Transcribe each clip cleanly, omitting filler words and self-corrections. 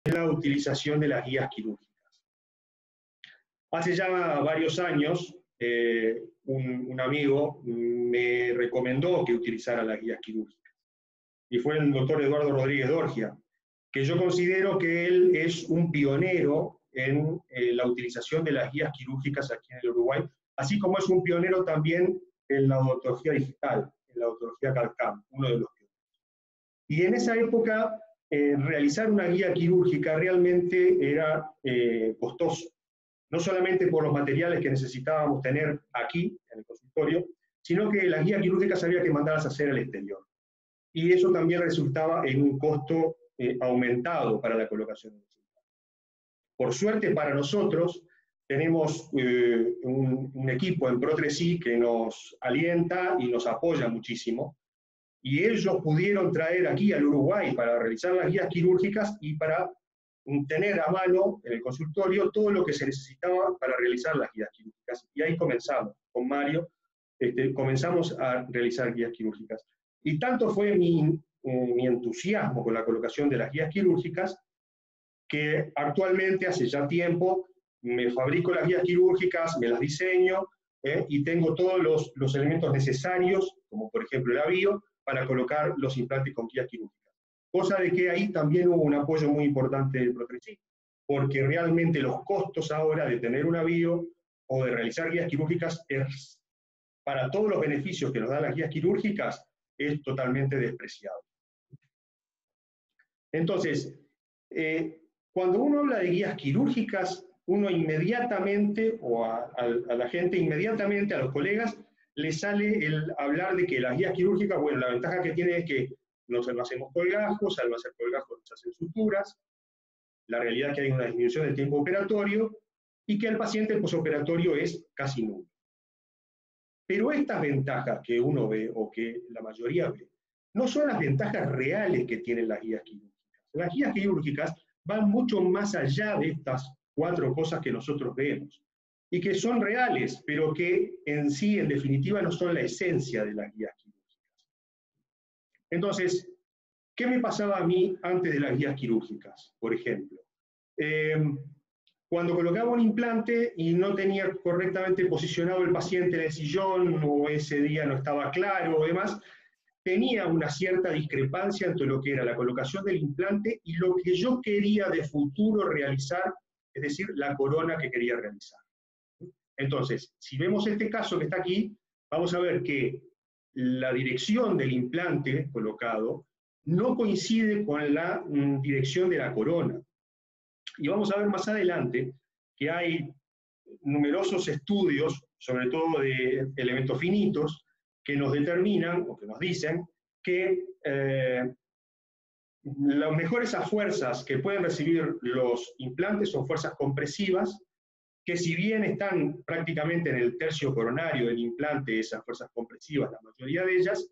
la utilización de las guías quirúrgicas. Hace ya varios años, un amigo me recomendó que utilizara las guías quirúrgicas, y fue el doctor Eduardo Rodríguez Dorgia, que yo considero que él es un pionero en la utilización de las guías quirúrgicas aquí en el Uruguay, así como es un pionero también en la odontología digital, en la odontología CAD/CAM, uno de los pioneros. Y en esa época, realizar una guía quirúrgica realmente era costoso, no solamente por los materiales que necesitábamos tener aquí, en el consultorio, sino que las guías quirúrgicas había que mandarlas a hacer al exterior. Y eso también resultaba en un costo aumentado para la colocación de los implantes. Por suerte para nosotros, tenemos un equipo en Pro3i que nos alienta y nos apoya muchísimo, y ellos pudieron traer aquí al Uruguay para realizar las guías quirúrgicas y para tener a mano en el consultorio todo lo que se necesitaba para realizar las guías quirúrgicas. Y ahí comenzamos, con Mario, comenzamos a realizar guías quirúrgicas. Y tanto fue mi entusiasmo con la colocación de las guías quirúrgicas, que actualmente, hace ya tiempo, me fabrico las guías quirúrgicas, me las diseño, y tengo todos los elementos necesarios, como por ejemplo el avío, para colocar los implantes con guías quirúrgicas. Cosa de que ahí también hubo un apoyo muy importante del Pro3i, porque realmente los costos ahora de tener un avío o de realizar guías quirúrgicas, para todos los beneficios que nos dan las guías quirúrgicas, es totalmente despreciable. Entonces, cuando uno habla de guías quirúrgicas, uno inmediatamente, o a la gente inmediatamente, a los colegas, le sale el hablar de que las guías quirúrgicas, bueno, la ventaja que tiene es que no hacemos colgajos, al no hacer colgajos se hacen suturas, la realidad es que hay una disminución del tiempo operatorio, y que al paciente el posoperatorio es casi nulo. Pero estas ventajas que uno ve, o que la mayoría ve, no son las ventajas reales que tienen las guías quirúrgicas. Las guías quirúrgicas van mucho más allá de estas 4 cosas que nosotros vemos, y que son reales, pero que en sí, en definitiva, no son la esencia de las guías quirúrgicas. Entonces, ¿qué me pasaba a mí antes de las guías quirúrgicas, por ejemplo? Cuando colocaba un implante y no tenía correctamente posicionado el paciente en el sillón, o ese día no estaba claro o demás, tenía una cierta discrepancia entre lo que era la colocación del implante y lo que yo quería de futuro realizar, es decir, la corona que quería realizar. Entonces, si vemos este caso que está aquí, vamos a ver que la dirección del implante colocado no coincide con la dirección de la corona. Y vamos a ver más adelante que hay numerosos estudios, sobre todo de elementos finitos, que nos determinan, o que nos dicen, que las mejores fuerzas que pueden recibir los implantes son fuerzas compresivas, que si bien están prácticamente en el tercio coronario del implante, esas fuerzas compresivas, la mayoría de ellas,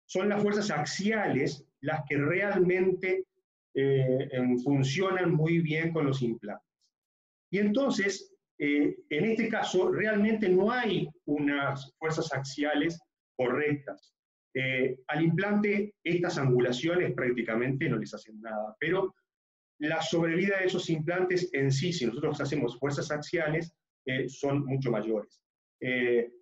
son las fuerzas axiales las que realmente funcionan muy bien con los implantes. Y entonces, en este caso, realmente no hay unas fuerzas axiales correctas. Al implante, estas angulaciones prácticamente no les hacen nada, pero la sobrevida de esos implantes en sí, si nosotros hacemos fuerzas axiales, son mucho mayores.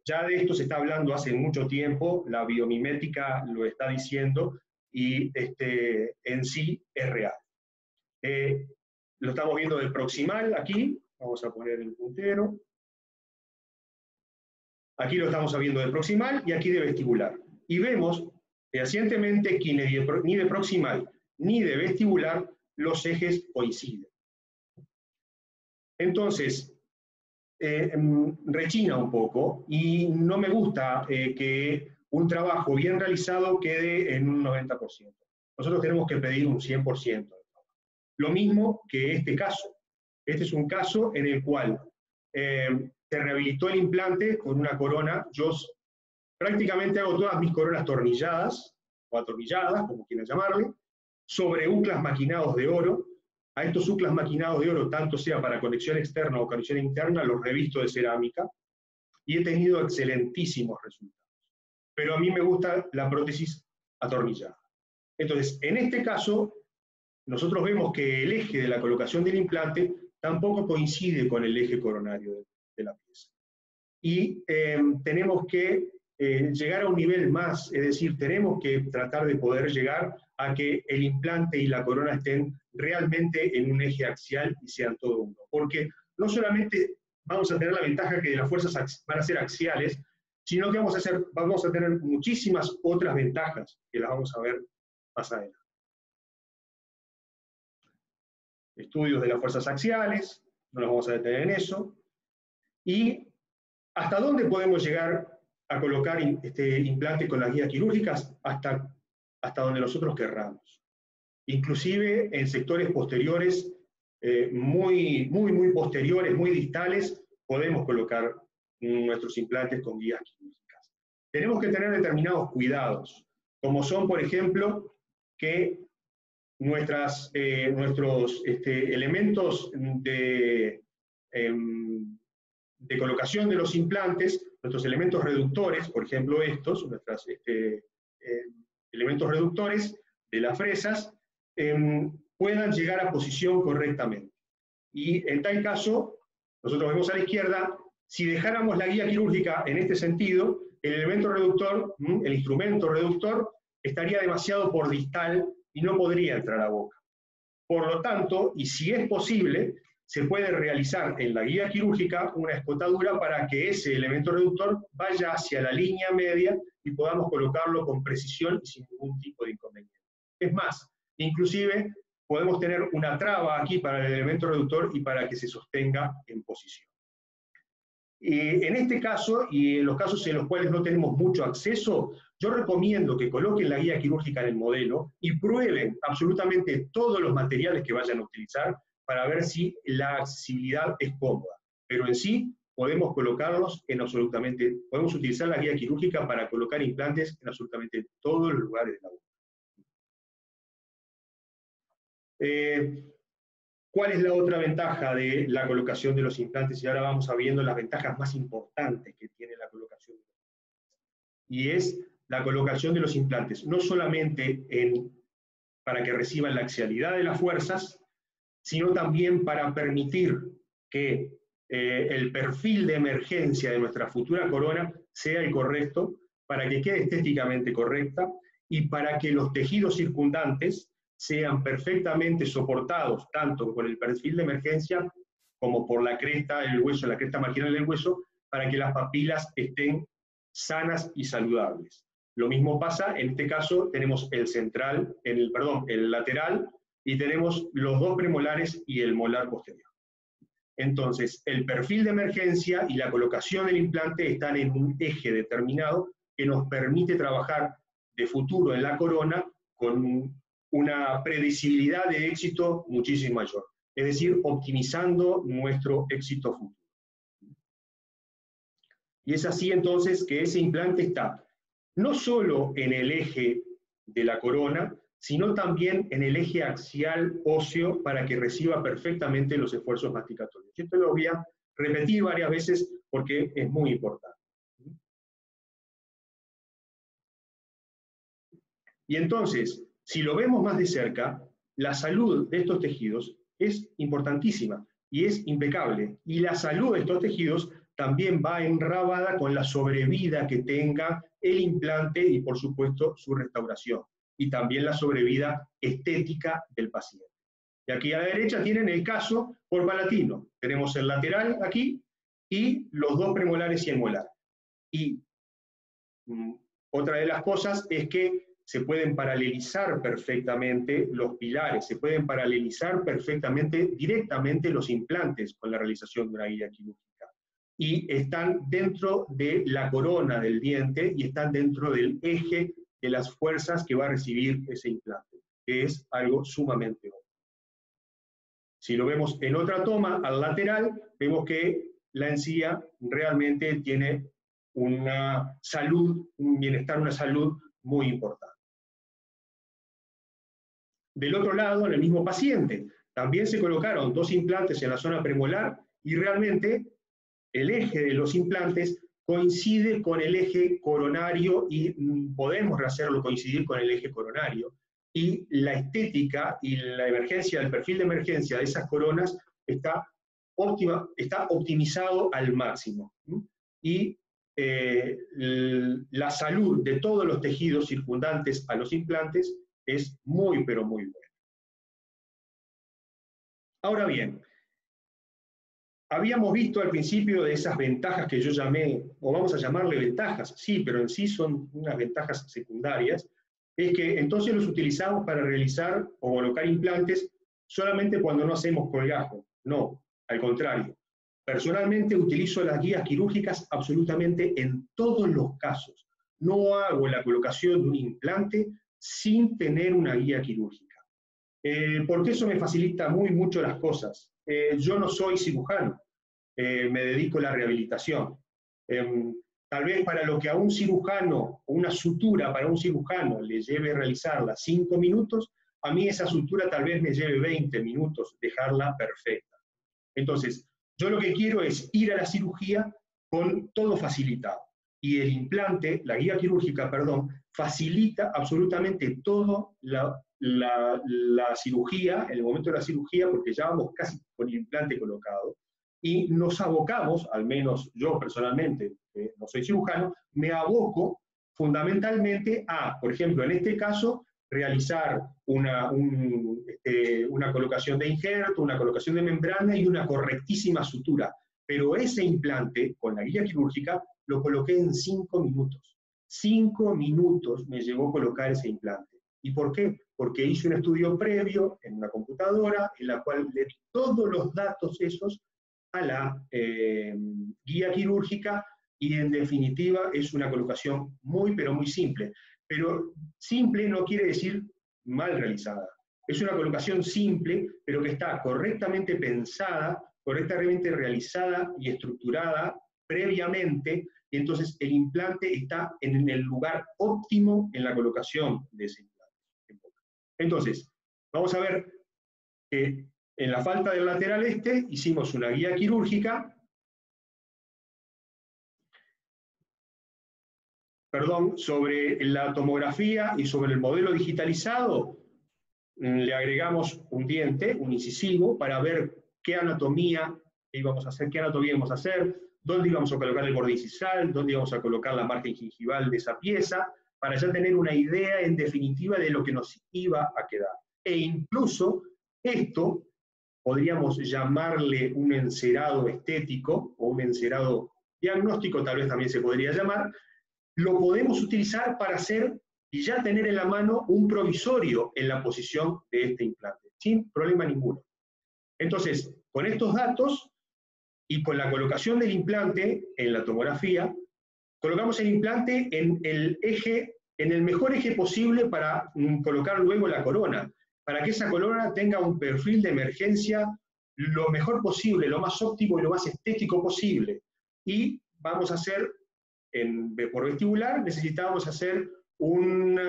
Ya de esto se está hablando hace mucho tiempo, la biomimética lo está diciendo, y en sí es real. Lo estamos viendo del proximal aquí, vamos a poner el puntero. Aquí lo estamos viendo del proximal y aquí de vestibular. Y vemos fehacientemente que ni de proximal ni de vestibular los ejes coinciden. Entonces, rechina un poco, y no me gusta que un trabajo bien realizado quede en un 90%. Nosotros tenemos que pedir un 100%. Lo mismo que este caso. Este es un caso en el cual se rehabilitó el implante con una corona. Yo prácticamente hago todas mis coronas tornilladas, o atornilladas, como quieran llamarle, sobre uclas maquinados de oro. A estos uclas maquinados de oro, tanto sea para conexión externa o conexión interna, los revisto de cerámica, y he tenido excelentísimos resultados. Pero a mí me gusta la prótesis atornillada. Entonces, en este caso, nosotros vemos que el eje de la colocación del implante tampoco coincide con el eje coronario de la pieza. Y tenemos que llegar a un nivel más, es decir, tenemos que tratar de poder llegar a que el implante y la corona estén realmente en un eje axial y sean todo uno. Porque no solamente vamos a tener la ventaja que las fuerzas van a ser axiales, sino que vamos a tener muchísimas otras ventajas que las vamos a ver más adelante. Estudios de las fuerzas axiales, no nos vamos a detener en eso. Y ¿hasta dónde podemos llegar a colocar implantes con las guías quirúrgicas? Hasta donde nosotros querramos. Inclusive en sectores posteriores, muy posteriores, muy distales, podemos colocar nuestros implantes con guías quirúrgicas. Tenemos que tener determinados cuidados, como son, por ejemplo, que nuestros elementos de colocación de los implantes, nuestros elementos reductores, por ejemplo estos, nuestros elementos reductores de las fresas, puedan llegar a posición correctamente. Y en tal caso, nosotros vemos a la izquierda, si dejáramos la guía quirúrgica en este sentido, el elemento reductor, el instrumento reductor, estaría demasiado por distal y no podría entrar a boca. Por lo tanto, y si es posible, se puede realizar en la guía quirúrgica una escotadura para que ese elemento reductor vaya hacia la línea media y podamos colocarlo con precisión y sin ningún tipo de inconveniente. Es más, inclusive podemos tener una traba aquí para el elemento reductor y para que se sostenga en posición. En este caso, y en los casos en los cuales no tenemos mucho acceso, yo recomiendo que coloquen la guía quirúrgica en el modelo y prueben absolutamente todos los materiales que vayan a utilizar para ver si la accesibilidad es cómoda. Pero en sí, podemos colocarlos en podemos utilizar la guía quirúrgica para colocar implantes en absolutamente todos los lugares de la boca. ¿Cuál es la otra ventaja de la colocación de los implantes? Y ahora vamos a viendo las ventajas más importantes que tiene la colocación de los implantes. Y es la colocación de los implantes, no solamente para que reciban la axialidad de las fuerzas, sino también para permitir que el perfil de emergencia de nuestra futura corona sea el correcto, para que quede estéticamente correcta y para que los tejidos circundantes sean perfectamente soportados, tanto por el perfil de emergencia como por la cresta del hueso, la cresta marginal del hueso, para que las papilas estén sanas y saludables. Lo mismo pasa, en este caso tenemos el lateral, y tenemos los dos premolares y el molar posterior. Entonces, el perfil de emergencia y la colocación del implante están en un eje determinado que nos permite trabajar de futuro en la corona con una predecibilidad de éxito muchísimo mayor, es decir, optimizando nuestro éxito futuro. Y es así entonces que ese implante está no solo en el eje de la corona, sino también en el eje axial óseo para que reciba perfectamente los esfuerzos masticatorios. Esto lo voy a repetir varias veces porque es muy importante. Y entonces, si lo vemos más de cerca, la salud de estos tejidos es importantísima y es impecable. Y la salud de estos tejidos también va enrabada con la sobrevida que tenga el implante y, por supuesto, su restauración. Y también la sobrevida estética del paciente. Y aquí a la derecha tienen el caso por palatino. Tenemos el lateral aquí y los dos premolares y el molar. Y otra de las cosas es que se pueden paralelizar perfectamente los pilares, se pueden paralelizar perfectamente directamente los implantes con la realización de una guía quirúrgica. Y están dentro de la corona del diente y están dentro del eje de las fuerzas que va a recibir ese implante, que es algo sumamente obvio. Si lo vemos en otra toma, al lateral, vemos que la encía realmente tiene una salud, un bienestar, una salud muy importante. Del otro lado, en el mismo paciente, también se colocaron dos implantes en la zona premolar y realmente el eje de los implantes coincide con el eje coronario y podemos hacerlo coincidir con el eje coronario. y la estética y la emergencia, el perfil de emergencia de esas coronas está optimizado al máximo. Y la salud de todos los tejidos circundantes a los implantes es muy, pero muy buena. Ahora bien, habíamos visto al principio de esas ventajas que yo llamé, o vamos a llamarle ventajas, sí, pero en sí son unas ventajas secundarias, es que entonces los utilizamos para realizar o colocar implantes solamente cuando no hacemos colgajo. No, al contrario. Personalmente utilizo las guías quirúrgicas absolutamente en todos los casos. No hago la colocación de un implante sin tener una guía quirúrgica. Porque eso me facilita mucho las cosas. Yo no soy cirujano, me dedico a la rehabilitación. Tal vez para lo que a un cirujano, una sutura para un cirujano le lleve realizarla 5 minutos, a mí esa sutura tal vez me lleve 20 minutos, dejarla perfecta. Entonces, yo lo que quiero es ir a la cirugía con todo facilitado. Y el implante, la guía quirúrgica, perdón, facilita absolutamente todo la cirugía, en el momento de la cirugía, porque ya vamos casi con el implante colocado, y nos abocamos, al menos yo personalmente, no soy cirujano, me aboco fundamentalmente a, por ejemplo, en este caso, realizar una colocación de injerto, una colocación de membrana y una correctísima sutura. Pero ese implante, con la guía quirúrgica, lo coloqué en 5 minutos. 5 minutos me llevó a colocar ese implante. ¿Y por qué? Porque hice un estudio previo en una computadora, en la cual le di todos los datos esos a la guía quirúrgica, y en definitiva es una colocación muy, pero muy simple. Pero simple no quiere decir mal realizada. Es una colocación simple, pero que está correctamente pensada, correctamente realizada y estructurada previamente, y entonces el implante está en el lugar óptimo en la colocación de ese implante. Entonces, vamos a ver que en la falta del lateral este hicimos una guía quirúrgica, sobre la tomografía y sobre el modelo digitalizado. Le agregamos un diente, un incisivo, para ver qué anatomía íbamos a hacer, qué anatomía íbamos a hacer, dónde íbamos a colocar el borde incisal, dónde íbamos a colocar la margen gingival de esa pieza, para ya tener una idea en definitiva de lo que nos iba a quedar. E incluso esto podríamos llamarle un encerado estético o un encerado diagnóstico, tal vez también se podría llamar, lo podemos utilizar para hacer y ya tener en la mano un provisorio en la posición de este implante, sin problema ninguno. Entonces, con estos datos y con la colocación del implante en la tomografía, colocamos el implante en el eje, en el mejor eje posible para colocar luego la corona, para que esa corona tenga un perfil de emergencia lo mejor posible, lo más óptimo y lo más estético posible. Y vamos a hacer, por vestibular, necesitábamos hacer un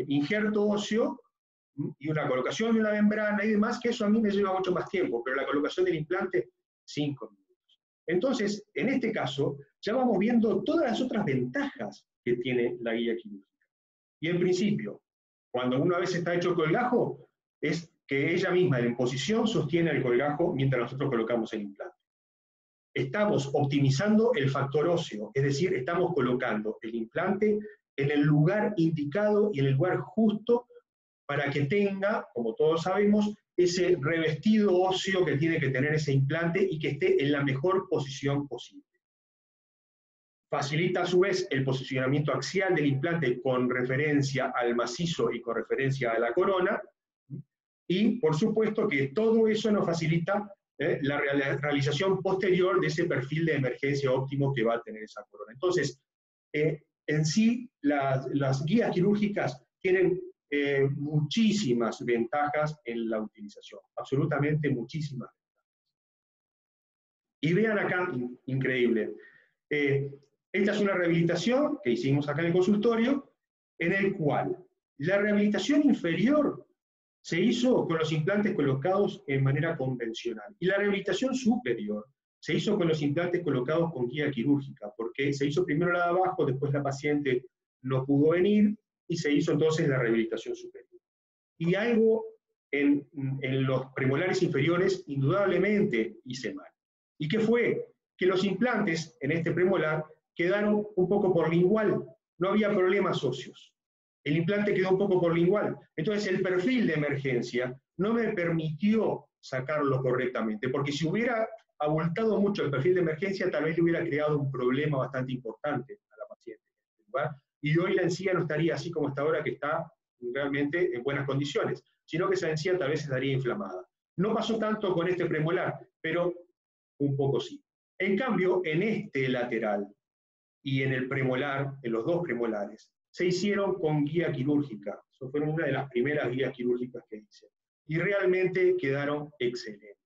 injerto óseo y una colocación de una membrana y demás, que eso a mí me lleva mucho más tiempo, pero la colocación del implante, 5 minutos. Entonces, en este caso, ya vamos viendo todas las otras ventajas que tiene la guía quirúrgica. Y en principio, cuando una vez está hecho el colgajo, es que ella misma en posición sostiene el colgajo mientras nosotros colocamos el implante. Estamos optimizando el factor óseo, es decir, estamos colocando el implante en el lugar indicado y en el lugar justo para que tenga, como todos sabemos, ese revestido óseo que tiene que tener ese implante y que esté en la mejor posición posible. Facilita a su vez el posicionamiento axial del implante con referencia al macizo y con referencia a la corona, y por supuesto que todo eso nos facilita la realización posterior de ese perfil de emergencia óptimo que va a tener esa corona. Entonces, en sí, las guías quirúrgicas tienen muchísimas ventajas en la utilización, absolutamente muchísimas ventajas. Y vean acá, increíble, esta es una rehabilitación que hicimos acá en el consultorio, en el cual la rehabilitación inferior se hizo con los implantes colocados en manera convencional, y la rehabilitación superior se hizo con los implantes colocados con guía quirúrgica, porque se hizo primero la de abajo, después la paciente no pudo venir, y se hizo entonces la rehabilitación superior. Y algo en los premolares inferiores indudablemente hice mal. ¿Y qué fue? Que los implantes en este premolar quedaron un poco por lingual, no había problemas óseos. El implante quedó un poco por lingual. Entonces el perfil de emergencia no me permitió sacarlo correctamente, porque si hubiera abultado mucho el perfil de emergencia, tal vez le hubiera creado un problema bastante importante a la paciente en este lugar, y hoy la encía no estaría así como está ahora, que está realmente en buenas condiciones, sino que esa encía tal vez estaría inflamada. No pasó tanto con este premolar, pero un poco sí. En cambio, en este lateral y en el premolar, en los dos premolares, se hicieron con guía quirúrgica. Eso fueron una de las primeras guías quirúrgicas que hice. Y realmente quedaron excelentes.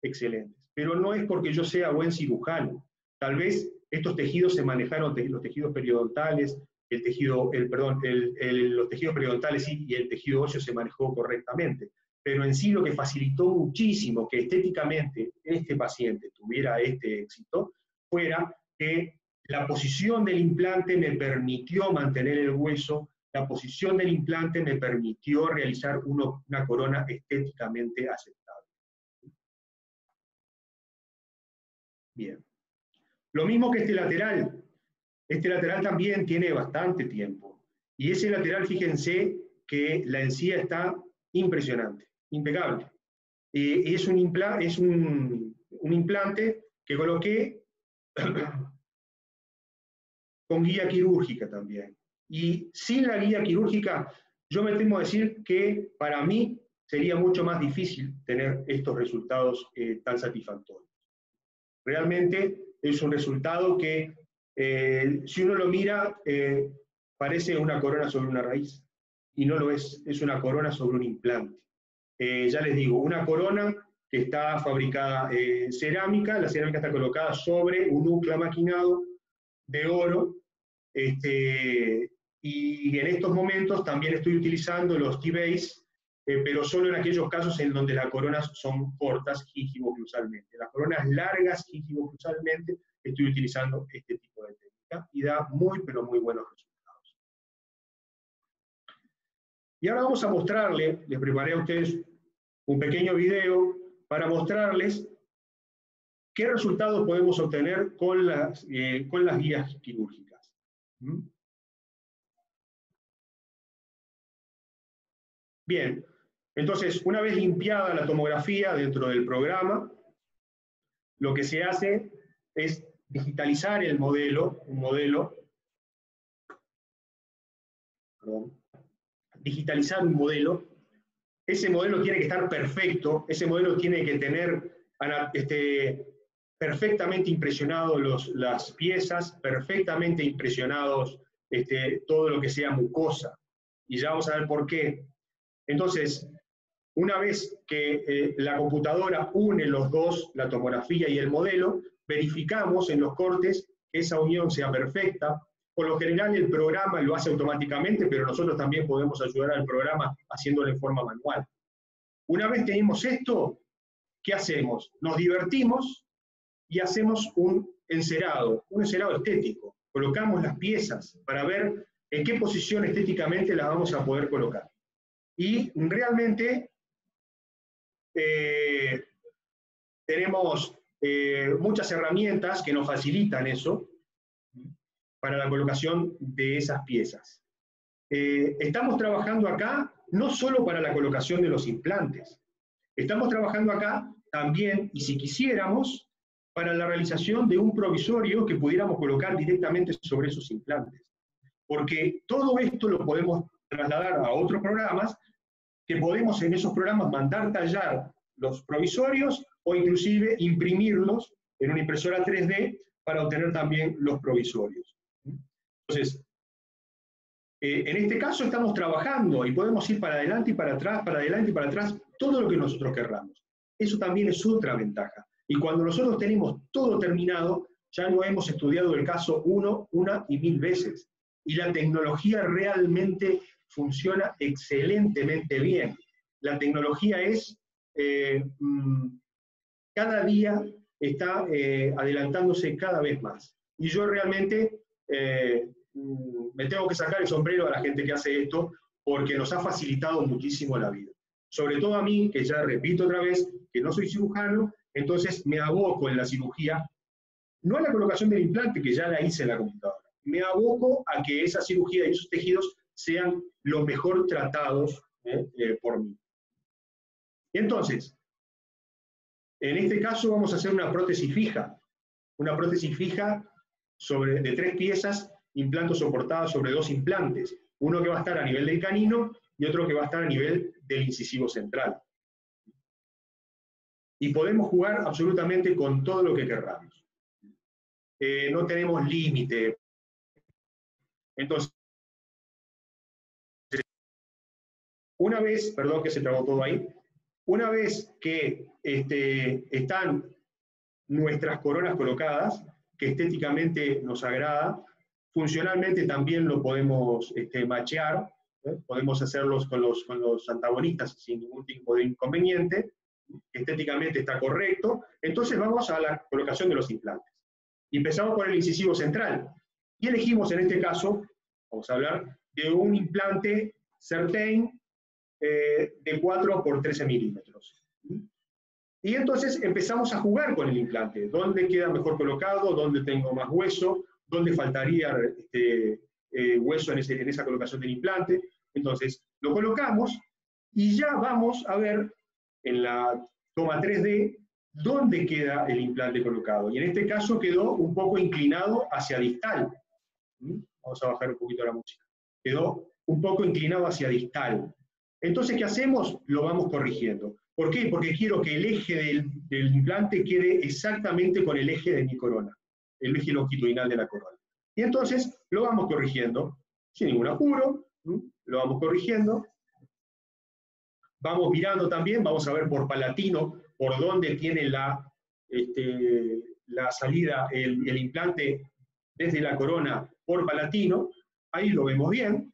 Excelentes. Pero no es porque yo sea buen cirujano. Tal vez estos tejidos se manejaron, los tejidos periodontales, los tejidos periodontales y el tejido óseo se manejó correctamente. Pero en sí lo que facilitó muchísimo que estéticamente este paciente tuviera este éxito, fuera que la posición del implante me permitió mantener el hueso, la posición del implante me permitió realizar una corona estéticamente aceptable. Bien. Lo mismo que este lateral también tiene bastante tiempo. Y ese lateral, fíjense que la encía está impresionante, impecable. Y es un implante que coloqué con guía quirúrgica también. Y sin la guía quirúrgica, yo me temo a decir que para mí sería mucho más difícil tener estos resultados tan satisfactorios. Realmente es un resultado que, si uno lo mira, parece una corona sobre una raíz, y no lo es una corona sobre un implante. Ya les digo, una corona que está fabricada en cerámica, la cerámica está colocada sobre un núcleo maquinado de oro, y en estos momentos también estoy utilizando los T-Base, pero solo en aquellos casos en donde las coronas son cortas gingivoclusalmente. Las coronas largas gingivoclusalmente estoy utilizando este tipo de técnica y da muy, pero muy buenos resultados. Y ahora vamos a mostrarles, les preparé a ustedes un pequeño video para mostrarles qué resultados podemos obtener con las guías quirúrgicas. Bien, entonces, una vez limpiada la tomografía dentro del programa, lo que se hace es digitalizar el modelo, digitalizar un modelo. Ese modelo tiene que estar perfecto, ese modelo tiene que tener perfectamente impresionados las piezas, perfectamente impresionados todo lo que sea mucosa. Y ya vamos a ver por qué. Entonces, una vez que la computadora une los dos, la tomografía y el modelo, verificamos en los cortes que esa unión sea perfecta. Por lo general el programa lo hace automáticamente, pero nosotros también podemos ayudar al programa haciéndolo en forma manual. Una vez tenemos esto, ¿qué hacemos? Nos divertimos y hacemos un encerado estético. Colocamos las piezas para ver en qué posición estéticamente las vamos a poder colocar. Y realmente tenemos muchas herramientas que nos facilitan eso para la colocación de esas piezas. Estamos trabajando acá no solo para la colocación de los implantes, estamos trabajando acá también, y si quisiéramos, para la realización de un provisorio que pudiéramos colocar directamente sobre esos implantes. Porque todo esto lo podemos trasladar a otros programas, que podemos en esos programas mandar tallar los provisorios o inclusive imprimirlos en una impresora 3D para obtener también los provisorios. Entonces, en este caso estamos trabajando y podemos ir para adelante y para atrás, para adelante y para atrás, todo lo que nosotros querramos. Eso también es otra ventaja. Y cuando nosotros tenemos todo terminado, ya lo hemos estudiado el caso una y mil veces. Y la tecnología realmente funciona excelentemente bien. La tecnología es, cada día está adelantándose cada vez más. Y yo realmente me tengo que sacar el sombrero a la gente que hace esto, porque nos ha facilitado muchísimo la vida. Sobre todo a mí, que ya repito otra vez, que no soy cirujano, entonces me aboco en la cirugía, no a la colocación del implante, que ya la hice en la computadora, me aboco a que esa cirugía y esos tejidos sean lo mejor tratados por mí. Entonces, en este caso vamos a hacer una prótesis fija de 3 piezas, implante soportada sobre 2 implantes, uno que va a estar a nivel del canino y otro que va a estar a nivel del incisivo central. Y podemos jugar absolutamente con todo lo que querramos. No tenemos límite. Entonces, una vez, perdón que se trabó todo ahí, una vez que están nuestras coronas colocadas, que estéticamente nos agrada, funcionalmente también lo podemos machear, podemos hacerlos con los antagonistas sin ningún tipo de inconveniente, estéticamente está correcto. Entonces vamos a la colocación de los implantes. Empezamos por el incisivo central, y elegimos en este caso, vamos a hablar de un implante Certain de 4 por 13 milímetros. Y entonces empezamos a jugar con el implante, dónde queda mejor colocado, dónde tengo más hueso, dónde faltaría hueso en esa colocación del implante. Entonces lo colocamos y ya vamos a ver en la toma 3D dónde queda el implante colocado. Y en este caso quedó un poco inclinado hacia distal. Vamos a bajar un poquito la música. Quedó un poco inclinado hacia distal. Entonces, ¿qué hacemos? Lo vamos corrigiendo. ¿Por qué? Porque quiero que el eje del implante quede exactamente con el eje de mi corona, el eje longitudinal de la corona. Y entonces lo vamos corrigiendo, sin ningún apuro, lo vamos corrigiendo. Vamos mirando también, vamos a ver por palatino, por dónde tiene la salida el implante desde la corona por palatino. Ahí lo vemos bien.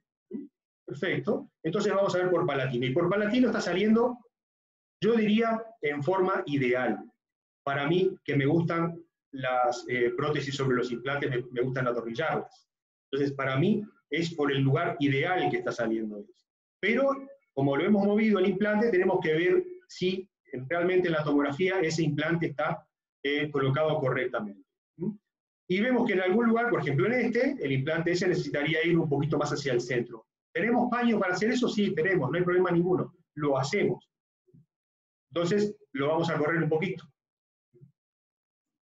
Perfecto. Entonces vamos a ver por palatino. Y por palatino está saliendo, yo diría, en forma ideal. Para mí, que me gustan las prótesis sobre los implantes, me gustan atornillarlas. Entonces, para mí, es por el lugar ideal que está saliendo eso. Pero, como lo hemos movido el implante, tenemos que ver si realmente en la tomografía ese implante está colocado correctamente. Y vemos que en algún lugar, por ejemplo en el implante ese necesitaría ir un poquito más hacia el centro. ¿Tenemos paño para hacer eso? Sí, tenemos, no hay problema ninguno. Lo hacemos. Entonces, lo vamos a correr un poquito.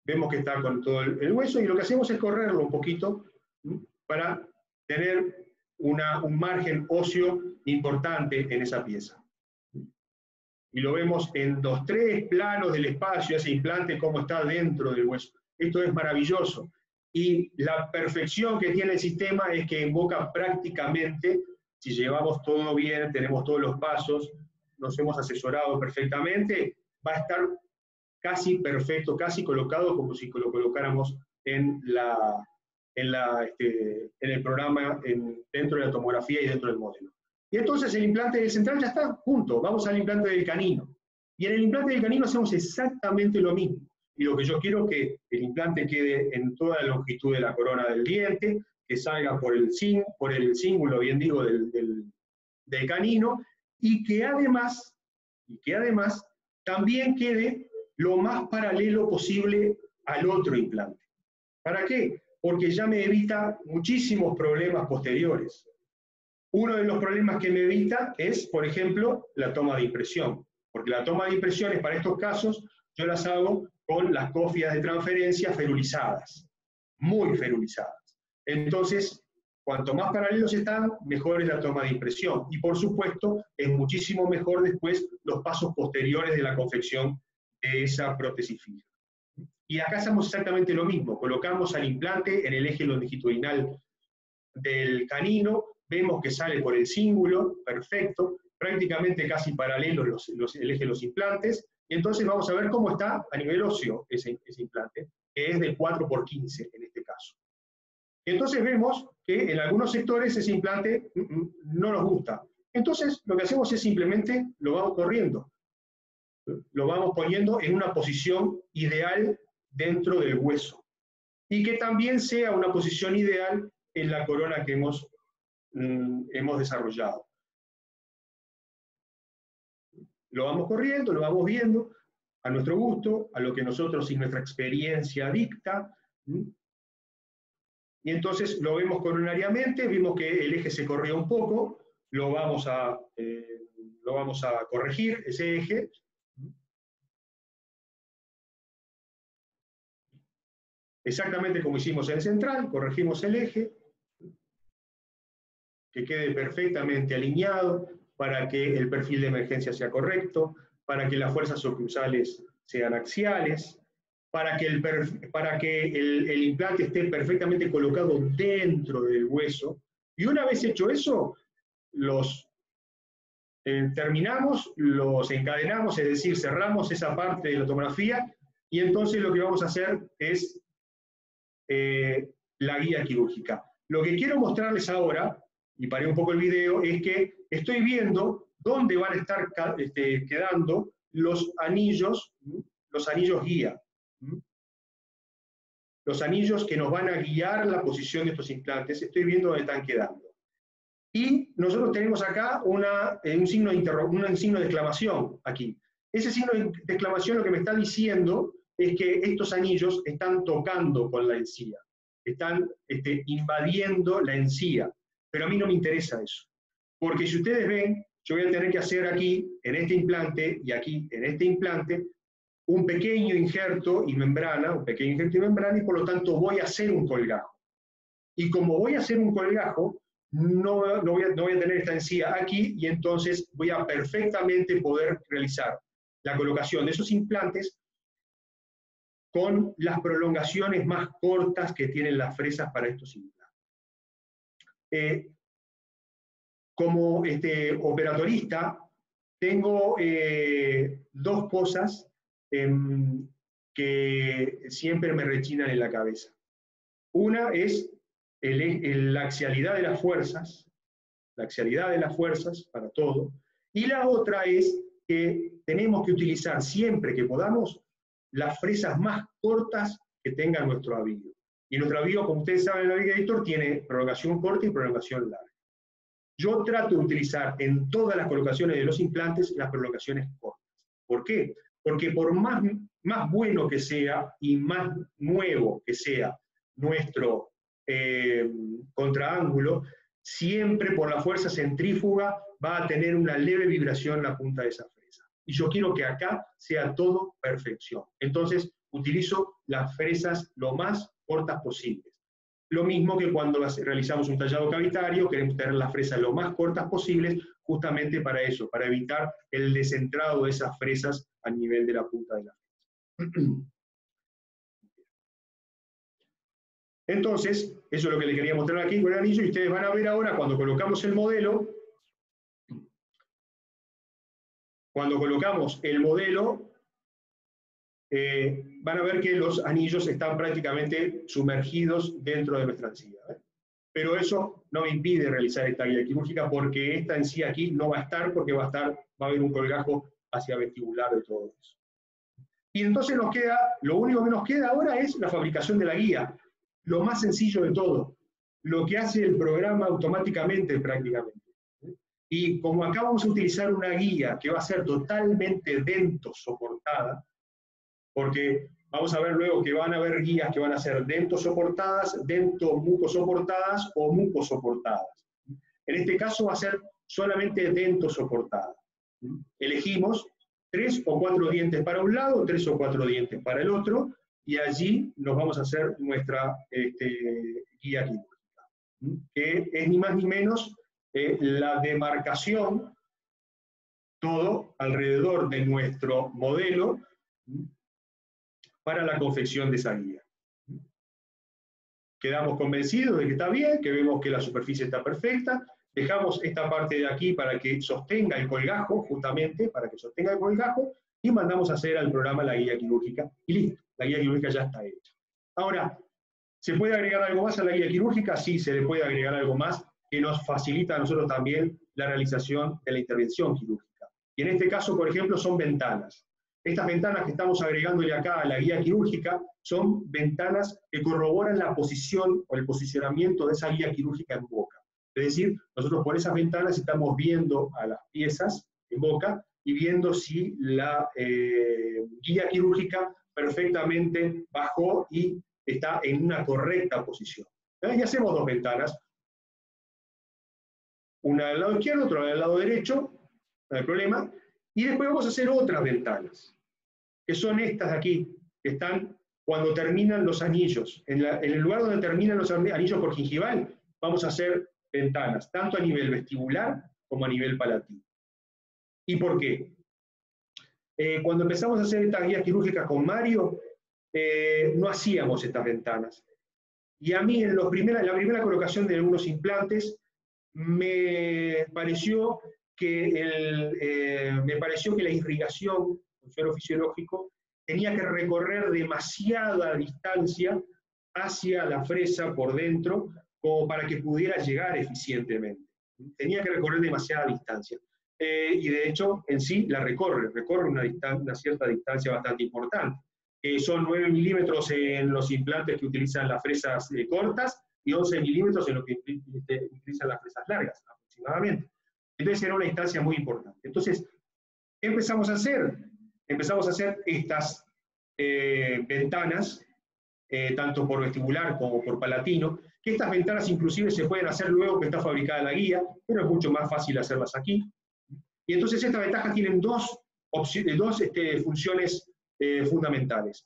Vemos que está con todo el hueso y lo que hacemos es correrlo un poquito para tener un margen óseo importante en esa pieza. Y lo vemos en los 3 planos del espacio, ese implante, cómo está dentro del hueso. Esto es maravilloso. Y la perfección que tiene el sistema es que invoca prácticamente, si llevamos todo bien, tenemos todos los pasos, nos hemos asesorado perfectamente, va a estar casi perfecto, casi colocado como si lo colocáramos en el programa, dentro de la tomografía y dentro del modelo. Y entonces el implante del central ya está, punto. Vamos al implante del canino. Y en el implante del canino hacemos exactamente lo mismo. Y lo que yo quiero es que el implante quede en toda la longitud de la corona del diente, que salga por el cíngulo, bien digo, del canino, y que además también quede lo más paralelo posible al otro implante. ¿Para qué? Porque ya me evita muchísimos problemas posteriores. Uno de los problemas que me evita es, por ejemplo, la toma de impresión. Porque la toma de impresiones para estos casos yo las hago con las cófias de transferencia ferulizadas, muy ferulizadas. Entonces, cuanto más paralelos están, mejor es la toma de impresión. Y por supuesto, es muchísimo mejor después los pasos posteriores de la confección de esa prótesis fija. Y acá hacemos exactamente lo mismo. Colocamos al implante en el eje longitudinal del canino, vemos que sale por el cíngulo, perfecto, prácticamente casi paralelos el eje de los implantes, y entonces vamos a ver cómo está a nivel óseo ese implante, que es de 4 por 15 en este caso. Entonces vemos que en algunos sectores ese implante no nos gusta. Entonces lo que hacemos es simplemente lo vamos corriendo, lo vamos poniendo en una posición ideal dentro del hueso, y que también sea una posición ideal en la corona que hemos desarrollado. Lo vamos corriendo, lo vamos viendo a nuestro gusto, a lo que nosotros y nuestra experiencia dicta, y entonces lo vemos coronariamente, vimos que el eje se corrió un poco, lo vamos a corregir, ese eje. Exactamente como hicimos en central, corregimos el eje, que quede perfectamente alineado para que el perfil de emergencia sea correcto, para que las fuerzas oclusales sean axiales, para que el implante esté perfectamente colocado dentro del hueso. Y una vez hecho eso, los terminamos, los encadenamos, es decir, cerramos esa parte de la tomografía, y entonces lo que vamos a hacer es la guía quirúrgica. Lo que quiero mostrarles ahora, y paré un poco el video, es que estoy viendo dónde van a estar quedando los anillos guía. Los anillos que nos van a guiar la posición de estos implantes, estoy viendo dónde están quedando. Y nosotros tenemos acá un signo de exclamación aquí. Ese signo de exclamación lo que me está diciendo es que estos anillos están tocando con la encía, están invadiendo la encía, pero a mí no me interesa eso, porque si ustedes ven, yo voy a tener que hacer aquí, en este implante, y aquí, en este implante, un pequeño injerto y membrana, y por lo tanto voy a hacer un colgajo. Y como voy a hacer un colgajo, no voy a tener esta encía aquí, y entonces voy a perfectamente poder realizar la colocación de esos implantes con las prolongaciones más cortas que tienen las fresas para estos implantes. Como operatorista, tengo dos cosas que siempre me rechinan en la cabeza. Una es la axialidad de las fuerzas para todo, y la otra es que tenemos que utilizar siempre que podamos las fresas más cortas que tenga nuestro avío. Y nuestro avío, como ustedes saben, el navigator tiene prolongación corta y prolongación larga. Yo trato de utilizar en todas las colocaciones de los implantes las prolongaciones cortas. ¿Por qué? Porque por más bueno que sea y más nuevo que sea nuestro contraángulo, siempre por la fuerza centrífuga va a tener una leve vibración en la punta de esa fresa. Y yo quiero que acá sea todo perfección. Entonces utilizo las fresas lo más cortas posibles. Lo mismo que cuando realizamos un tallado cavitario, queremos tener las fresas lo más cortas posibles, justamente para eso, para evitar el descentrado de esas fresas a nivel de la punta de la fresa. Entonces, eso es lo que les quería mostrar aquí con el anillo, y ustedes van a ver ahora cuando colocamos el modelo, van a ver que los anillos están prácticamente sumergidos dentro de nuestra encía. Pero eso no me impide realizar esta guía quirúrgica, porque esta encía aquí no va a estar, porque va a haber un colgajo hacia vestibular de todo eso. Y entonces lo único que nos queda ahora es la fabricación de la guía, lo más sencillo de todo, lo que hace el programa automáticamente prácticamente. Y como acá vamos a utilizar una guía que va a ser totalmente dentosoportada, porque vamos a ver luego que van a haber guías que van a ser dentosoportadas, dentomucosoportadas o mucosoportadas. En este caso va a ser solamente dentosoportada. Elegimos 3 o 4 dientes para un lado, 3 o 4 dientes para el otro, y allí nos vamos a hacer nuestra guía quirúrgica, que es ni más ni menos la demarcación, todo alrededor de nuestro modelo, para la confección de esa guía. Quedamos convencidos de que está bien, que vemos que la superficie está perfecta, dejamos esta parte de aquí para que sostenga el colgajo, justamente, para que sostenga el colgajo, y mandamos a hacer al programa la guía quirúrgica, y listo, la guía quirúrgica ya está hecha. Ahora, ¿se puede agregar algo más a la guía quirúrgica? Sí, se le puede agregar algo más que nos facilita a nosotros también la realización de la intervención quirúrgica. Y en este caso, por ejemplo, son ventanas. Estas ventanas que estamos agregándole acá a la guía quirúrgica son ventanas que corroboran la posición o el posicionamiento de esa guía quirúrgica en boca. Es decir, nosotros por esas ventanas estamos viendo a las piezas en boca y viendo si la guía quirúrgica perfectamente bajó y está en una correcta posición. Y hacemos dos ventanas, una del lado izquierdo, otra del lado derecho, no hay problema, y después vamos a hacer otras ventanas, que son estas de aquí, que están cuando terminan los anillos. En el lugar donde terminan los anillos por gingival, vamos a hacer ventanas, tanto a nivel vestibular como a nivel palatino. ¿Y por qué? Cuando empezamos a hacer estas guías quirúrgicas con Mario, no hacíamos estas ventanas. Y a mí en la primera colocación de algunos implantes me pareció que la irrigación con suero fisiológico tenía que recorrer demasiada distancia hacia la fresa por dentro como para que pudiera llegar eficientemente. Tenía que recorrer demasiada distancia. Y de hecho, en sí, la recorre una cierta distancia bastante importante. Son 9 milímetros en los implantes que utilizan las fresas cortas y 11 milímetros en los que utilizan las fresas largas, aproximadamente. Entonces era una distancia muy importante. Entonces, ¿qué empezamos a hacer? Empezamos a hacer estas ventanas, tanto por vestibular como por palatino, que estas ventanas inclusive se pueden hacer luego que está fabricada la guía, pero es mucho más fácil hacerlas aquí. Y entonces estas ventajas tienen dos funciones fundamentales.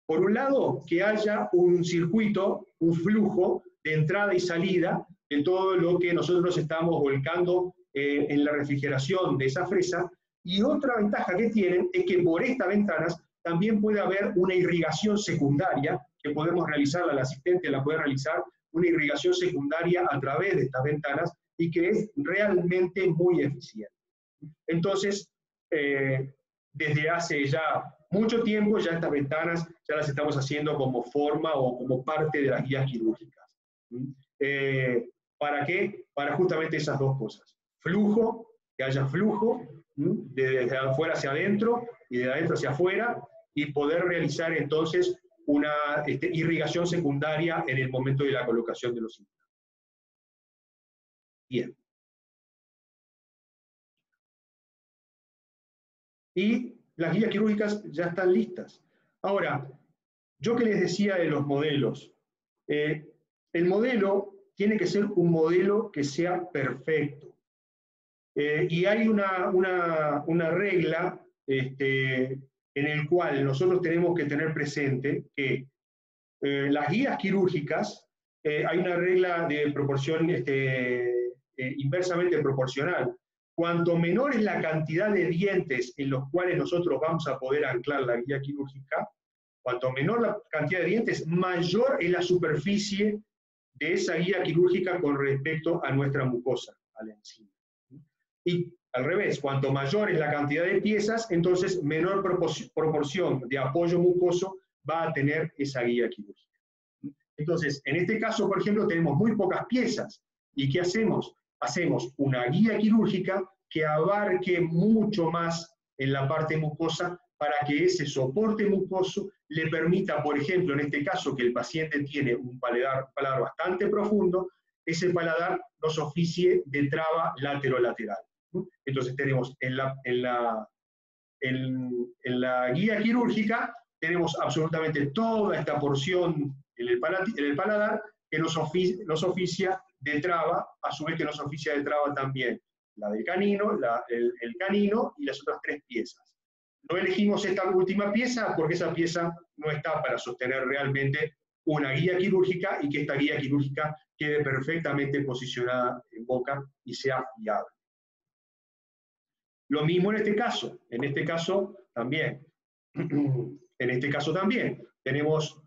Por un lado, que haya un circuito, un flujo de entrada y salida de todo lo que nosotros estamos volcando en la refrigeración de esa fresa, y otra ventaja que tienen es que por estas ventanas también puede haber una irrigación secundaria, que podemos realizar, el asistente la puede realizar, una irrigación secundaria a través de estas ventanas, y que es realmente muy eficiente. Entonces, desde hace ya mucho tiempo, ya estas ventanas ya las estamos haciendo como forma o como parte de las guías quirúrgicas. ¿Para qué? Para justamente esas dos cosas. Flujo, que haya flujo, desde afuera hacia adentro y de adentro hacia afuera, y poder realizar entonces una irrigación secundaria en el momento de la colocación de los implantes. Bien. Y las guías quirúrgicas ya están listas. Ahora, yo que les decía de los modelos, el modelo tiene que ser un modelo que sea perfecto. Y hay una regla en el cual nosotros tenemos que tener presente que las guías quirúrgicas, hay una regla de proporción inversamente proporcional. Cuanto menor es la cantidad de dientes en los cuales nosotros vamos a poder anclar la guía quirúrgica, cuanto menor la cantidad de dientes, mayor es la superficie de esa guía quirúrgica con respecto a nuestra mucosa, a la encima. Y al revés, cuanto mayor es la cantidad de piezas, entonces menor proporción de apoyo mucoso va a tener esa guía quirúrgica. Entonces, en este caso, por ejemplo, tenemos muy pocas piezas. ¿Y qué hacemos? Hacemos una guía quirúrgica que abarque mucho más en la parte mucosa para que ese soporte mucoso le permita, por ejemplo, en este caso que el paciente tiene un paladar bastante profundo, ese paladar nos oficie de traba laterolateral. Entonces tenemos en la guía quirúrgica, tenemos absolutamente toda esta porción en el paladar que nos oficia de traba, a su vez que nos oficia de traba también la del canino, el canino y las otras tres piezas. No elegimos esta última pieza porque esa pieza no está para sostener realmente una guía quirúrgica y que esta guía quirúrgica quede perfectamente posicionada en boca y sea fiable. Lo mismo en este caso. En este caso también. Tenemos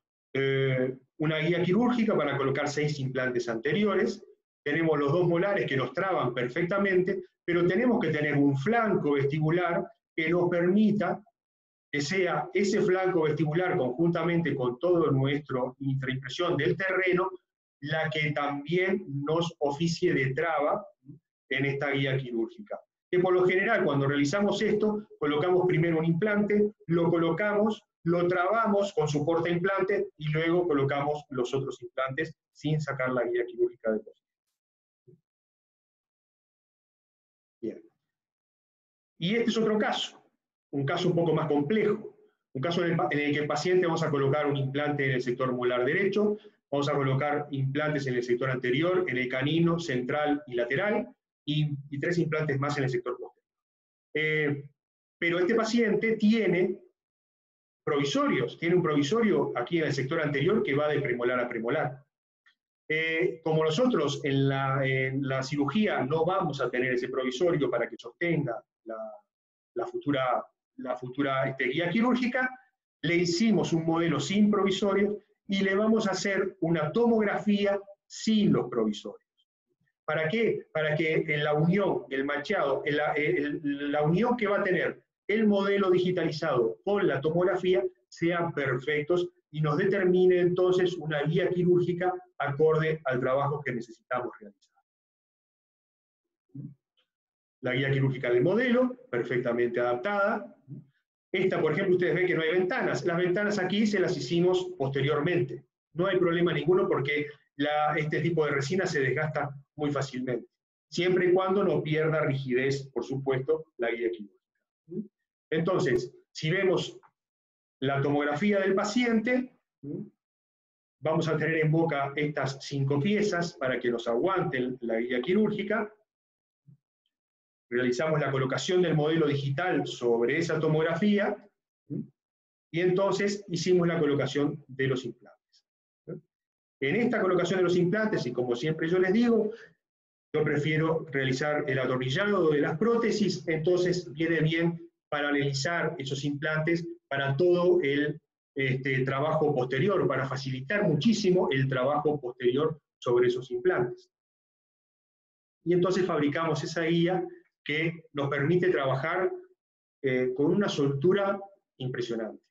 una guía quirúrgica para colocar 6 implantes anteriores. Tenemos los 2 molares que nos traban perfectamente, pero tenemos que tener un flanco vestibular que nos permita que sea ese flanco vestibular conjuntamente con toda nuestra impresión del terreno, la que también nos oficie de traba en esta guía quirúrgica. que por lo general cuando realizamos esto, colocamos primero un implante, lo colocamos, lo trabamos con soporte a implante y luego colocamos los otros implantes sin sacar la guía quirúrgica de por sí. Bien. Y este es otro caso, un caso un poco más complejo, un caso en el que el paciente vamos a colocar un implante en el sector molar derecho, vamos a colocar implantes en el sector anterior, en el canino, central y lateral, y 3 implantes más en el sector posterior. Pero este paciente tiene provisorios, tiene un provisorio aquí en el sector anterior que va de premolar a premolar. Como nosotros en la cirugía no vamos a tener ese provisorio para que sostenga la futura guía quirúrgica, le hicimos un modelo sin provisorios y le vamos a hacer una tomografía sin los provisorios. ¿Para qué? Para que en la unión, el machado, la unión que va a tener el modelo digitalizado con la tomografía sean perfectos y nos determine entonces una guía quirúrgica acorde al trabajo que necesitamos realizar. La guía quirúrgica del modelo, perfectamente adaptada. Esta, por ejemplo, ustedes ven que no hay ventanas. Las ventanas aquí se las hicimos posteriormente. No hay problema ninguno porque este tipo de resina se desgasta muy fácilmente. Siempre y cuando no pierda rigidez, por supuesto, la guía quirúrgica. Entonces, si vemos la tomografía del paciente, vamos a tener en boca estas 5 piezas para que nos aguanten la guía quirúrgica. Realizamos la colocación del modelo digital sobre esa tomografía y entonces hicimos la colocación de los implantes. En esta colocación de los implantes, y como siempre yo les digo, yo prefiero realizar el atornillado de las prótesis, entonces viene bien paralelizar esos implantes para todo el trabajo posterior, para facilitar muchísimo el trabajo posterior sobre esos implantes. Y entonces fabricamos esa guía que nos permite trabajar con una soltura impresionante.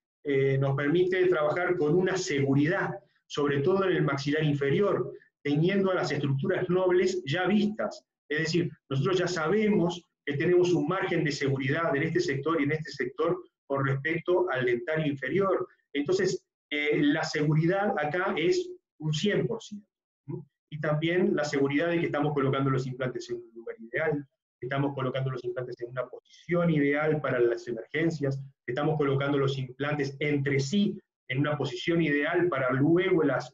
Nos permite trabajar con una seguridad, sobre todo en el maxilar inferior, teniendo a las estructuras nobles ya vistas. Es decir, nosotros ya sabemos que tenemos un margen de seguridad en este sector y en este sector con respecto al dentario inferior. Entonces, la seguridad acá es un 100%. Y también la seguridad de que estamos colocando los implantes en un lugar ideal, que estamos colocando los implantes en una posición ideal para las emergencias, que estamos colocando los implantes entre sí en una posición ideal para luego las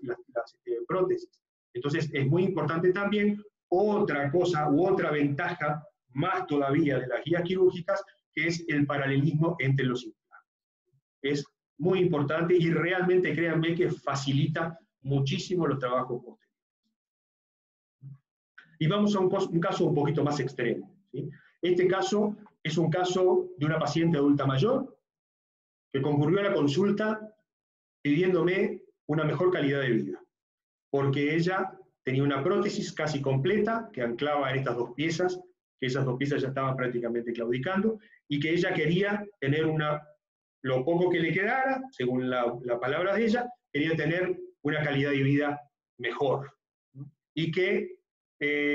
prótesis. Entonces, es muy importante también otra cosa u otra ventaja más todavía de las guías quirúrgicas, que es el paralelismo entre los implantes. Es muy importante y realmente créanme que facilita muchísimo los trabajos posteriores. Y vamos a un caso un poquito más extremo, ¿sí? Este caso es un caso de una paciente adulta mayor que concurrió a la consulta pidiéndome una mejor calidad de vida, porque ella tenía una prótesis casi completa que anclaba en estas 2 piezas, que esas 2 piezas ya estaban prácticamente claudicando, y que ella quería tener lo poco que le quedara, según la palabra de ella, quería tener una calidad de vida mejor. Y que,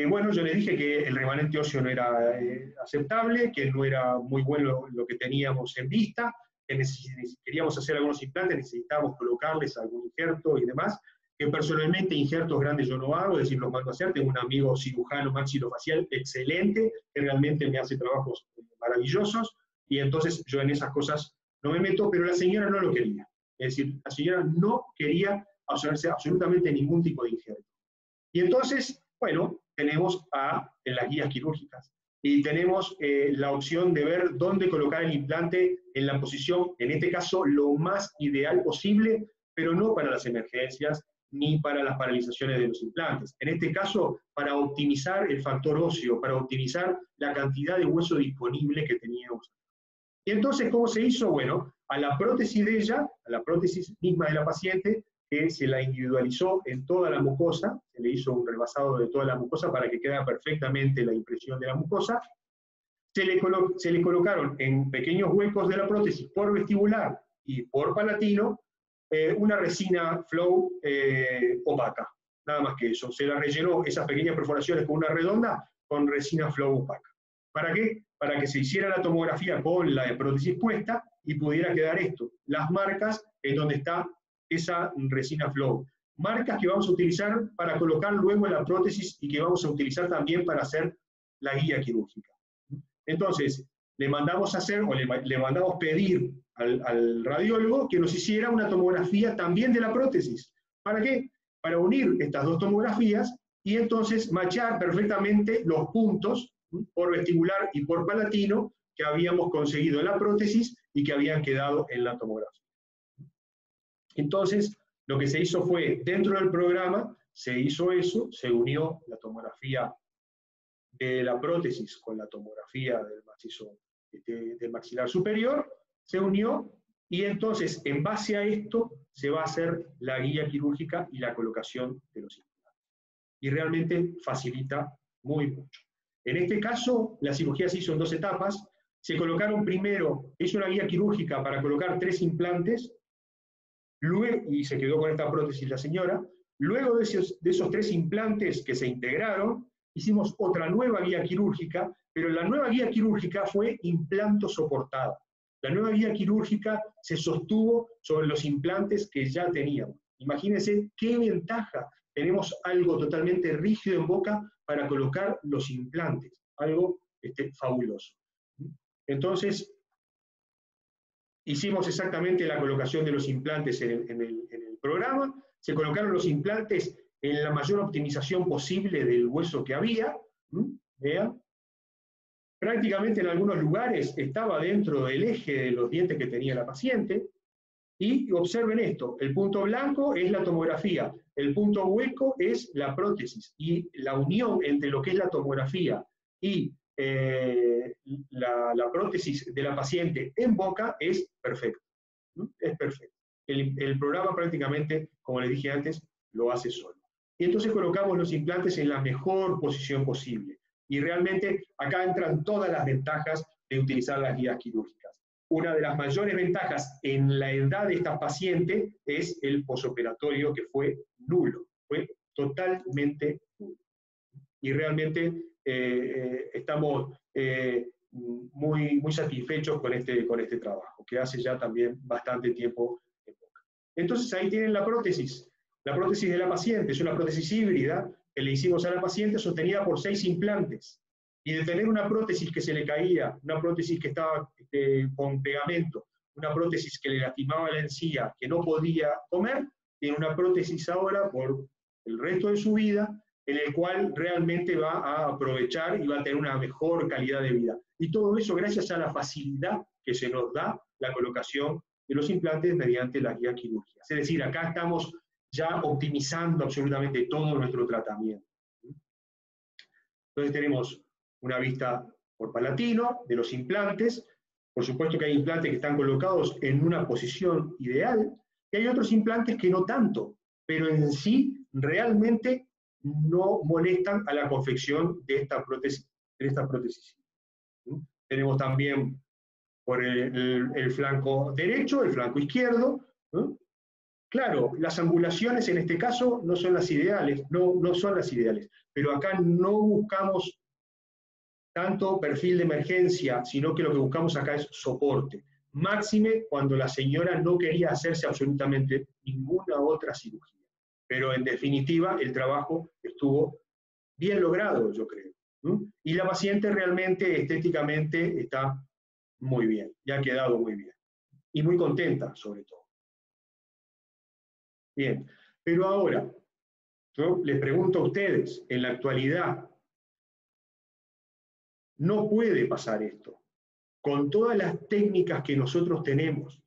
bueno, yo le dije que el remanente óseo no era aceptable, que no era muy bueno lo que teníamos en vista, que queríamos hacer algunos implantes, necesitábamos colocarles algún injerto y demás, que personalmente injertos grandes yo no hago, es decir, los mando a hacer. Tengo un amigo cirujano maxilofacial excelente, que realmente me hace trabajos maravillosos, y entonces yo en esas cosas no me meto, pero la señora no lo quería. Es decir, la señora no quería hacerse absolutamente ningún tipo de injerto. Y entonces, bueno, tenemos en las guías quirúrgicas, y tenemos la opción de ver dónde colocar el implante en la posición, en este caso, lo más ideal posible, pero no para las emergencias, ni para las paralizaciones de los implantes. En este caso, para optimizar el factor óseo, para optimizar la cantidad de hueso disponible que teníamos. Y entonces, ¿cómo se hizo? Bueno, a la prótesis de ella, a la prótesis misma de la paciente, que se la individualizó en toda la mucosa, se le hizo un rebasado de toda la mucosa para que quede perfectamente la impresión de la mucosa, se le colocaron en pequeños huecos de la prótesis por vestibular y por palatino una resina flow opaca, nada más que eso. Se la rellenó esas pequeñas perforaciones con una redonda con resina flow opaca. ¿Para qué? Para que se hiciera la tomografía con la prótesis puesta y pudiera quedar esto, las marcas en donde está esa resina flow. Marcas que vamos a utilizar para colocar luego en la prótesis y que vamos a utilizar también para hacer la guía quirúrgica. Entonces, le mandamos hacer, o le mandamos pedir al radiólogo que nos hiciera una tomografía también de la prótesis. ¿Para qué? Para unir estas dos tomografías y entonces machar perfectamente los puntos por vestibular y por palatino que habíamos conseguido en la prótesis y que habían quedado en la tomografía. Entonces, lo que se hizo fue, dentro del programa, se hizo eso, se unió la tomografía de la prótesis con la tomografía del macizo del maxilar superior, se unió, y entonces, en base a esto, se va a hacer la guía quirúrgica y la colocación de los implantes. Y realmente facilita muy mucho. En este caso, la cirugía se hizo en 2 etapas. Se colocaron primero, hizo una guía quirúrgica para colocar 3 implantes, luego, y se quedó con esta prótesis la señora. Luego de esos 3 implantes que se integraron, hicimos otra nueva guía quirúrgica, pero la nueva guía quirúrgica fue implanto soportada. La nueva guía quirúrgica se sostuvo sobre los implantes que ya teníamos. Imagínense qué ventaja. Tenemos algo totalmente rígido en boca para colocar los implantes. Algo fabuloso. Entonces, hicimos exactamente la colocación de los implantes en el programa. Se colocaron los implantes en la mayor optimización posible del hueso que había. Vean. Prácticamente en algunos lugares estaba dentro del eje de los dientes que tenía la paciente. Y observen esto, el punto blanco es la tomografía, el punto hueco es la prótesis, y la unión entre lo que es la tomografía y la prótesis de la paciente en boca es perfecto. Es perfecto. El programa prácticamente, como les dije antes, lo hace solo. Y entonces colocamos los implantes en la mejor posición posible. Y realmente acá entran todas las ventajas de utilizar las guías quirúrgicas. Una de las mayores ventajas en la edad de esta paciente es el posoperatorio, que fue nulo, fue totalmente nulo. Y realmente estamos muy satisfechos con este trabajo, que hace ya también bastante tiempo en boca. Entonces ahí tienen la prótesis de la paciente, es una prótesis híbrida que le hicimos a la paciente sostenida por 6 implantes. Y de tener una prótesis que se le caía, una prótesis que estaba con pegamento, una prótesis que le lastimaba la encía, que no podía comer, tiene una prótesis ahora por el resto de su vida, en el cual realmente va a aprovechar y va a tener una mejor calidad de vida. Y todo eso gracias a la facilidad que se nos da la colocación de los implantes mediante las guías quirúrgicas. Es decir, acá estamos ya optimizando absolutamente todo nuestro tratamiento. Entonces tenemos una vista por palatino de los implantes. Por supuesto que hay implantes que están colocados en una posición ideal, y hay otros implantes que no tanto, pero en sí realmente no molestan a la confección de esta prótesis. Tenemos también por el flanco derecho, el flanco izquierdo. Claro, las angulaciones en este caso no son las ideales, no son las ideales, pero acá no buscamos tanto perfil de emergencia, sino que lo que buscamos acá es soporte. Máxime cuando la señora no quería hacerse absolutamente ninguna otra cirugía. Pero en definitiva el trabajo estuvo bien logrado, yo creo. Y la paciente realmente estéticamente está muy bien, y ha quedado muy bien. Y muy contenta, sobre todo. Bien, pero ahora, yo les pregunto a ustedes, en la actualidad, no puede pasar esto. Con todas las técnicas que nosotros tenemos,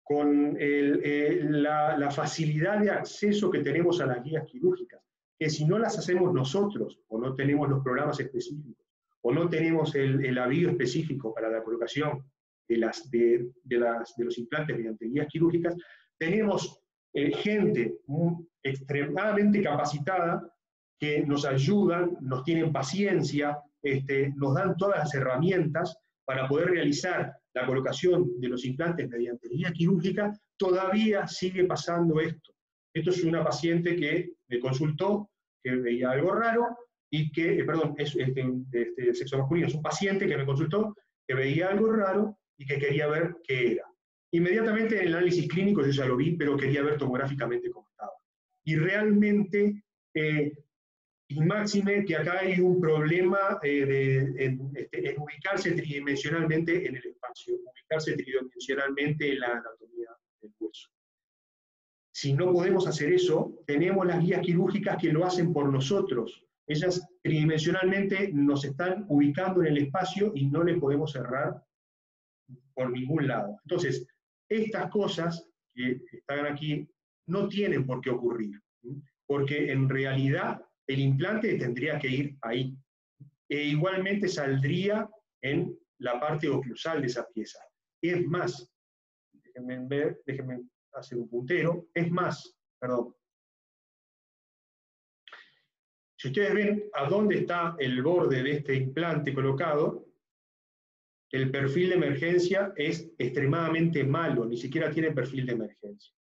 con la facilidad de acceso que tenemos a las guías quirúrgicas, que si no las hacemos nosotros, o no tenemos los programas específicos, o no tenemos el aviso específico para la colocación de los implantes mediante guías quirúrgicas, tenemos gente extremadamente capacitada que nos ayudan, nos tienen paciencia, nos dan todas las herramientas para poder realizar la colocación de los implantes mediante guía quirúrgica. Todavía sigue pasando esto. Esto es una paciente que me consultó, que veía algo raro, y que, perdón, es de sexo masculino, es un paciente que me consultó, que veía algo raro y que quería ver qué era. Inmediatamente en el análisis clínico yo ya lo vi, pero quería ver tomográficamente cómo estaba. Y realmente, y máxime que acá hay un problema en ubicarse tridimensionalmente en el espacio, ubicarse tridimensionalmente en la anatomía del hueso. Si no podemos hacer eso, tenemos las guías quirúrgicas que lo hacen por nosotros. Ellas tridimensionalmente nos están ubicando en el espacio y no le podemos cerrar por ningún lado. Entonces, estas cosas que están aquí no tienen por qué ocurrir, porque en realidad el implante tendría que ir ahí. E igualmente saldría en la parte oclusal de esa pieza. Es más, déjenme hacer un puntero, es más, perdón. Si ustedes ven a dónde está el borde de este implante colocado, el perfil de emergencia es extremadamente malo, ni siquiera tiene perfil de emergencia.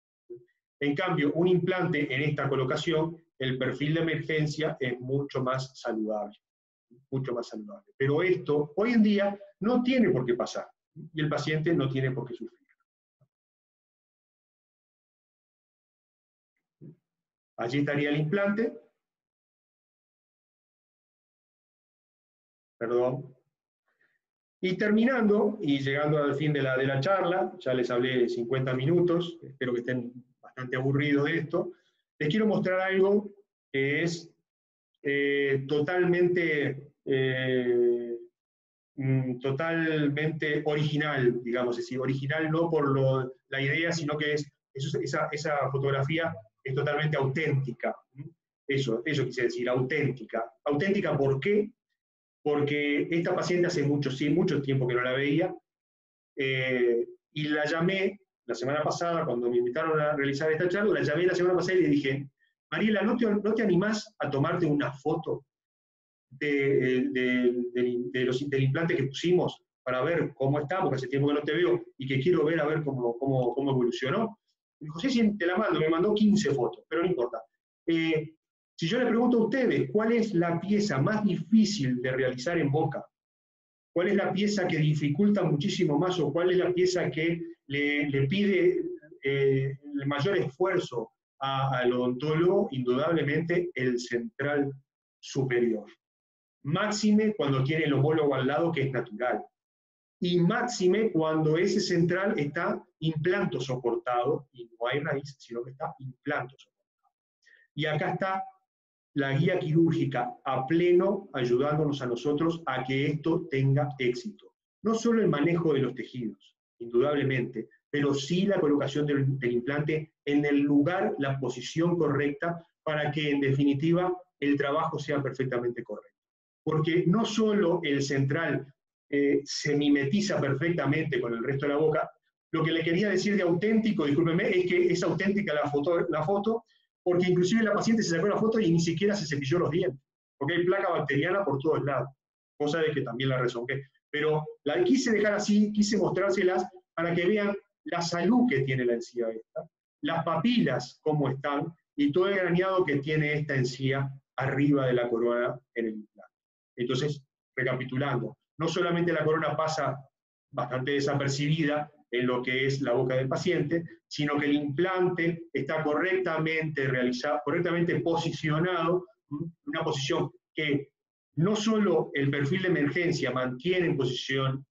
En cambio, un implante en esta colocación, el perfil de emergencia es mucho más saludable, mucho más saludable. Pero esto, hoy en día, no tiene por qué pasar, y el paciente no tiene por qué sufrir. Allí estaría el implante. Perdón. Y terminando, y llegando al fin de la charla, ya les hablé 50 minutos, espero que estén bastante aburridos de esto, les quiero mostrar algo que es totalmente original, digamos así, original no por la idea, sino que esa fotografía es totalmente auténtica. Eso quise decir, auténtica. ¿Auténtica por qué? Porque esta paciente hace mucho tiempo que no la veía, y la llamé la semana pasada, cuando me invitaron a realizar esta charla, la llamé la semana pasada y le dije, Mariela, ¿no te animás a tomarte una foto del implante que pusimos para ver cómo está, porque hace tiempo que no te veo y que quiero ver a ver cómo evolucionó? Me dijo, sí, te la mando, me mandó 15 fotos, pero no importa. Si yo le pregunto a ustedes, ¿cuál es la pieza más difícil de realizar en boca? ¿Cuál es la pieza que dificulta muchísimo más o cuál es la pieza que le pide el mayor esfuerzo al odontólogo? Indudablemente el central superior. Máxime cuando tiene el homólogo al lado, que es natural. Y máxime cuando ese central está implanto soportado, y no hay raíz, sino que está implanto soportado. Y acá está la guía quirúrgica a pleno, ayudándonos a nosotros a que esto tenga éxito. No solo el manejo de los tejidos, indudablemente, pero sí la colocación del implante en el lugar, la posición correcta, para que en definitiva el trabajo sea perfectamente correcto. Porque no solo el central se mimetiza perfectamente con el resto de la boca, lo que le quería decir de auténtico, discúlpenme, es que es auténtica la foto, porque inclusive la paciente se sacó la foto y ni siquiera se cepilló los dientes, porque hay placa bacteriana por todos lados, cosa de que también la rezongué. Pero la quise dejar así, quise mostrárselas para que vean la salud que tiene la encía esta, las papilas cómo están, y todo el graneado que tiene esta encía arriba de la corona en el implante. Entonces, recapitulando, no solamente la corona pasa bastante desapercibida en lo que es la boca del paciente, sino que el implante está correctamente realizado, correctamente posicionado, una posición que no solo el perfil de emergencia mantiene en posición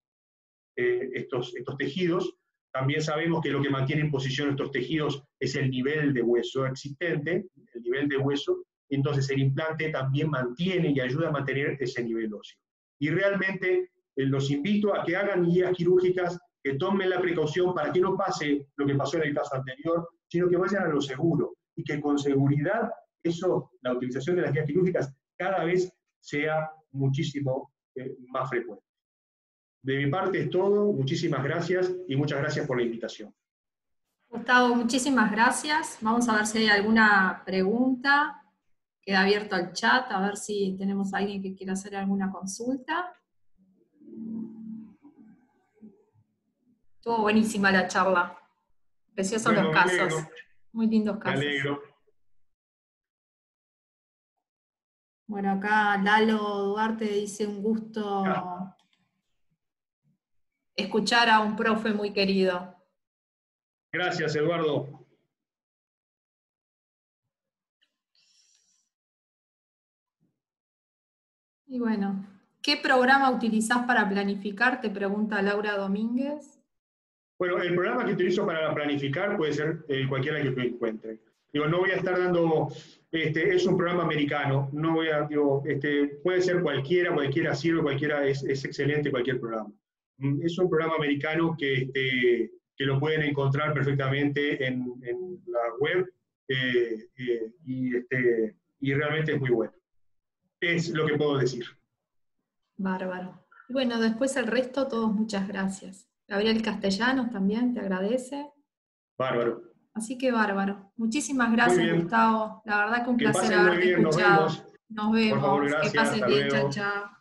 estos tejidos, también sabemos que lo que mantiene en posición estos tejidos es el nivel de hueso existente, el nivel de hueso, entonces el implante también mantiene y ayuda a mantener ese nivel óseo. Y realmente los invito a que hagan guías quirúrgicas, que tomen la precaución para que no pase lo que pasó en el caso anterior, sino que vayan a lo seguro, y que con seguridad la utilización de las guías quirúrgicas cada vez sea muchísimo más frecuente. De mi parte es todo, muchísimas gracias y muchas gracias por la invitación. Gustavo, muchísimas gracias. Vamos a ver si hay alguna pregunta. Queda abierto el chat, a ver si tenemos a alguien que quiera hacer alguna consulta. Estuvo buenísima la charla. Preciosos los casos. Muy lindos casos. Me alegro. Bueno, acá Lalo Duarte dice un gusto escuchar a un profe muy querido. Gracias, Eduardo. Y bueno, ¿qué programa utilizás para planificar? Te pregunta Laura Domínguez. Bueno, el programa que utilizo para planificar puede ser cualquiera que tú encuentres. Digo, no voy a estar dando, es un programa americano, no voy a, digo, puede ser cualquiera sirve, cualquiera es excelente cualquier programa. Es un programa americano que lo pueden encontrar perfectamente en la web y realmente es muy bueno. Es lo que puedo decir. Bárbaro. Y bueno, después el resto, todos muchas gracias. Gabriel Castellanos también te agradece. Bárbaro. Así que bárbaro. Muchísimas Muy gracias, bien. Gustavo. La verdad que un Que placer pasen muy haberte bien, nos escuchado. vemos. Nos Por favor, vemos. Que gracias, pases hasta bien. Chao, luego. chao.